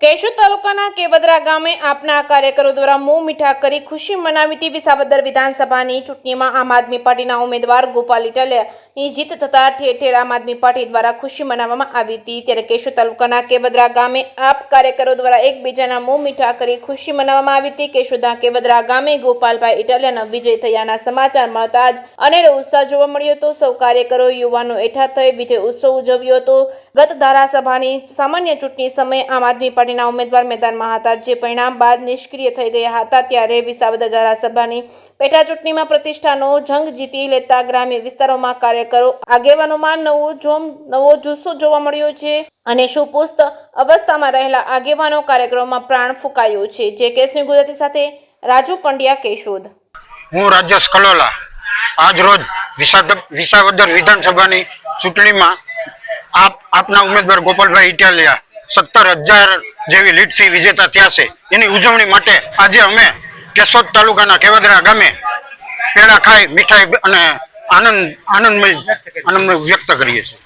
કેશોદ તાલુકાના કેવદરા ગામે આપના કાર્યકરો દ્વારા મોં મીઠા કરી ખુશી મનાવી હતી। વિસાવદર વિધાનસભાની ચૂંટણીમાં આમ આદમી પાર્ટીના ઉમેદવાર ગોપાલ ઇટાલિયાની જીત થતા ઠેર ઠેર આમ આદમી પાર્ટી દ્વારા ખુશી મનાવવામાં આવી હતી। ત્યારે કેશોદ તાલુકાના કેવદરા ગામે આપ કાર્યકરો દ્વારા એકબીજાના મોં મીઠા કરી ખુશી મનાવવામાં આવી હતી। કેશોદના કેવદરા ગામે ગોપાલભાઈ ઇટાલિયાના વિજય થયાના સમાચાર મળતા જ અનેરો ઉત્સાહ જોવા મળ્યો હતો। સૌ કાર્યકરો યુવાનો એકઠા થઈ વિજય ઉત્સવ ઉજવ્યો હતો। ગત ધારાસભાની સામાન્ય ચૂંટણી સમયે આમ આદમી પાર્ટીના ઉમેદવાર મેદાનમાં હતા, જે પરિણામ બાદ નિષ્ક્રિય થઈ ગયા હતા। ત્યારે વિસાવદર ધારાસભાની પેટા ચૂંટણીમાં પ્રતિષ્ઠાનો જંગ જીતી લેતા ગ્રામ્ય વિસ્તારોમાં કાર્યકરો આગેવાનોમાં નવો જુસ્સો જોવા મળ્યો છે અને સુપુસ્ત અવસ્થામાં રહેલા આગેવાનો કાર્યક્રમમાં પ્રાણ ફૂંકાયો છે। જે કેસરી ગુજરાતી સાથે રાજુ પંડ્યા, કેશોદ। હું રાજેશ કલોલા આજ રોજ વિસાવદર વિધાનસભાની ચૂંટણીમાં આપના ઉમેદવાર ગોપાલભાઈ ઇટાલિયા 17,000 જેવી લીડથી વિજેતા થયા છે। એની ઉજવણી માટે આજે અમે કેશોદ તાલુકાના કેવદરા ગામે પેડા ખાઈ મીઠાઈ અને આનંદ વ્યક્ત કરીએ છીએ।